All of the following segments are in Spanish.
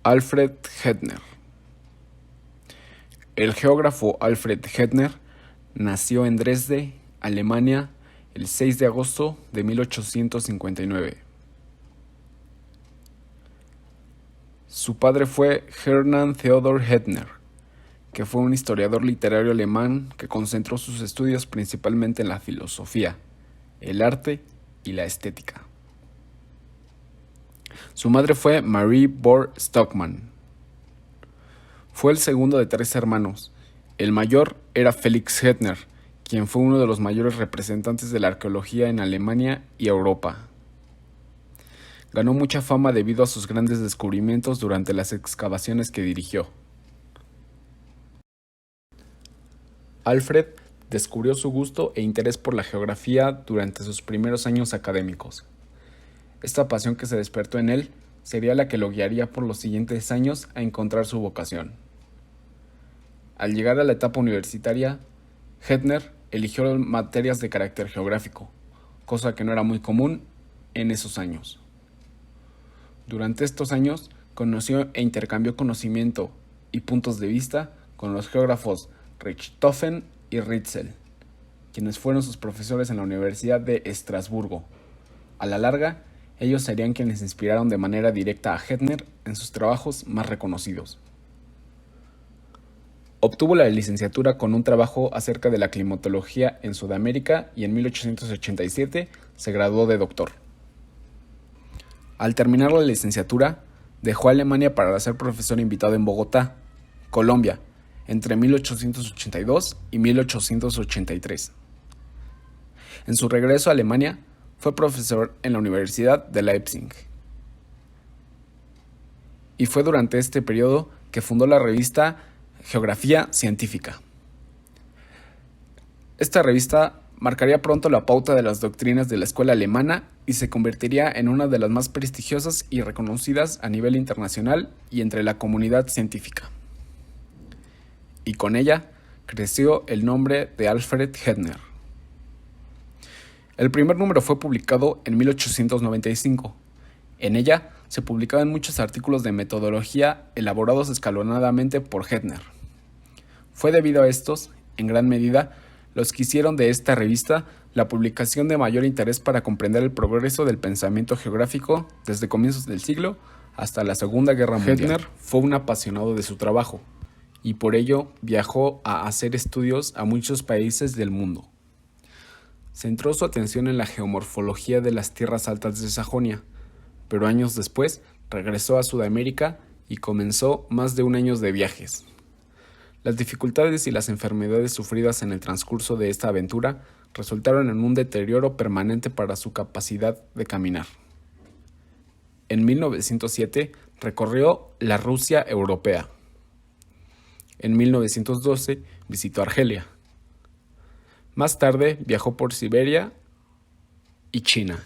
Alfred Hettner. El geógrafo Alfred Hettner nació en Dresde, Alemania, el 6 de agosto de 1859. Su padre fue Hermann Theodor Hettner, que fue un historiador literario alemán que concentró sus estudios principalmente en la filosofía, el arte y la estética. Su madre fue Marie Bohr Stockmann. Fue el segundo de 3 hermanos. El mayor era Felix Hettner, quien fue uno de los mayores representantes de la arqueología en Alemania y Europa. Ganó mucha fama debido a sus grandes descubrimientos durante las excavaciones que dirigió. Alfred descubrió su gusto e interés por la geografía durante sus primeros años académicos. Esta pasión que se despertó en él sería la que lo guiaría por los siguientes años a encontrar su vocación. Al llegar a la etapa universitaria, Hettner eligió materias de carácter geográfico, cosa que no era muy común en esos años. Durante estos años conoció e intercambió conocimiento y puntos de vista con los geógrafos Richthofen y Ritzel, quienes fueron sus profesores en la Universidad de Estrasburgo. A la larga, ellos serían quienes inspiraron de manera directa a Hettner en sus trabajos más reconocidos. Obtuvo la licenciatura con un trabajo acerca de la climatología en Sudamérica y en 1887 se graduó de doctor. Al terminar la licenciatura, dejó Alemania para ser profesor invitado en Bogotá, Colombia, entre 1882 y 1883. En su regreso a Alemania, fue profesor en la Universidad de Leipzig. Y fue durante este periodo que fundó la revista Geografía Científica. Esta revista marcaría pronto la pauta de las doctrinas de la escuela alemana y se convertiría en una de las más prestigiosas y reconocidas a nivel internacional y entre la comunidad científica. Y con ella creció el nombre de Alfred Hettner. El primer número fue publicado en 1895. En ella se publicaban muchos artículos de metodología elaborados escalonadamente por Hettner. Fue debido a estos, en gran medida, los que hicieron de esta revista la publicación de mayor interés para comprender el progreso del pensamiento geográfico desde comienzos del siglo hasta la Segunda Guerra Mundial. Hettner fue un apasionado de su trabajo y por ello viajó a hacer estudios a muchos países del mundo. Centró su atención en la geomorfología de las tierras altas de Sajonia, pero años después regresó a Sudamérica y comenzó más de un año de viajes. Las dificultades y las enfermedades sufridas en el transcurso de esta aventura resultaron en un deterioro permanente para su capacidad de caminar. En 1907 recorrió la Rusia europea. En 1912 visitó Argelia. Más tarde viajó por Siberia y China.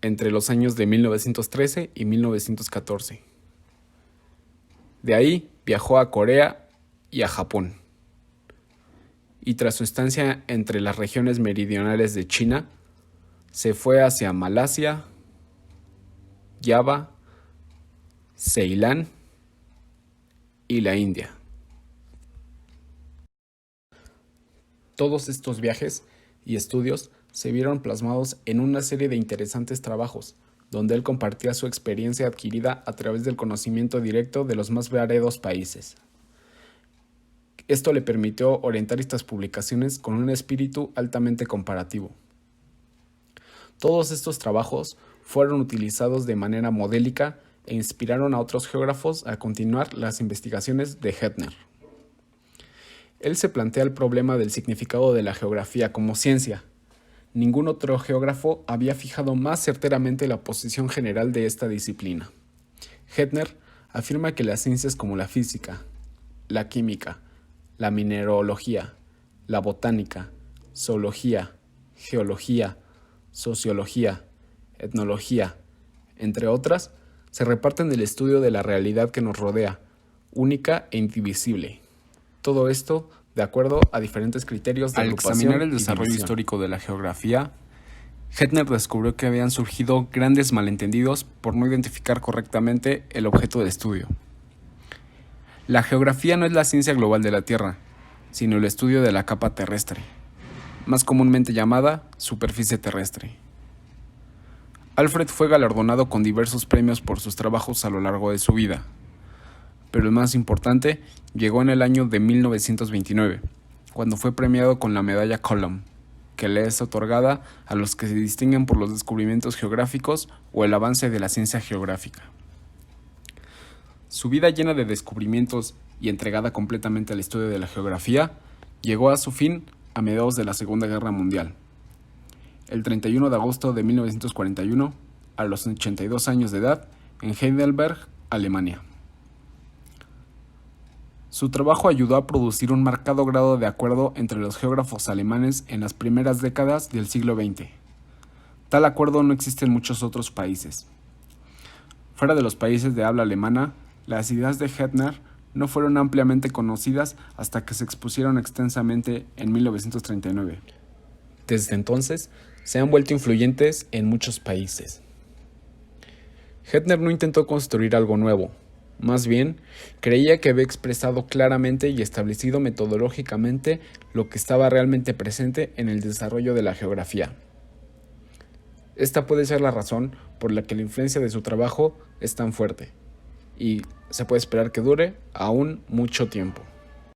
Entre los años de 1913 y 1914. De ahí viajó a Corea y a Japón. Y tras su estancia entre las regiones meridionales de China, se fue hacia Malasia, Java, Ceilán y la India. Todos estos viajes y estudios se vieron plasmados en una serie de interesantes trabajos, donde él compartía su experiencia adquirida a través del conocimiento directo de los más variados países. Esto le permitió orientar estas publicaciones con un espíritu altamente comparativo. Todos estos trabajos fueron utilizados de manera modélica e inspiraron a otros geógrafos a continuar las investigaciones de Hettner. Él se plantea el problema del significado de la geografía como ciencia. Ningún otro geógrafo había fijado más certeramente la posición general de esta disciplina. Hettner afirma que las ciencias como la física, la química, la mineralogía, la botánica, zoología, geología, sociología, etnología, entre otras, se reparten del estudio de la realidad que nos rodea, única e indivisible. Todo esto de acuerdo a diferentes criterios de agrupación. Al examinar el desarrollo histórico de la geografía, Hettner descubrió que habían surgido grandes malentendidos por no identificar correctamente el objeto de estudio. La geografía no es la ciencia global de la Tierra, sino el estudio de la capa terrestre, más comúnmente llamada superficie terrestre. Alfred fue galardonado con diversos premios por sus trabajos a lo largo de su vida, pero el más importante llegó en el año de 1929, cuando fue premiado con la medalla Coulomb, que le es otorgada a los que se distinguen por los descubrimientos geográficos o el avance de la ciencia geográfica. Su vida llena de descubrimientos y entregada completamente al estudio de la geografía llegó a su fin a mediados de la Segunda Guerra Mundial. El 31 de agosto de 1941, a los 82 años de edad, en Heidelberg, Alemania. Su trabajo ayudó a producir un marcado grado de acuerdo entre los geógrafos alemanes en las primeras décadas del siglo XX. Tal acuerdo no existe en muchos otros países. Fuera de los países de habla alemana, las ideas de Hettner no fueron ampliamente conocidas hasta que se expusieron extensamente en 1939. Desde entonces, se han vuelto influyentes en muchos países. Hettner no intentó construir algo nuevo. Más bien, creía que había expresado claramente y establecido metodológicamente lo que estaba realmente presente en el desarrollo de la geografía. Esta puede ser la razón por la que la influencia de su trabajo es tan fuerte, y se puede esperar que dure aún mucho tiempo.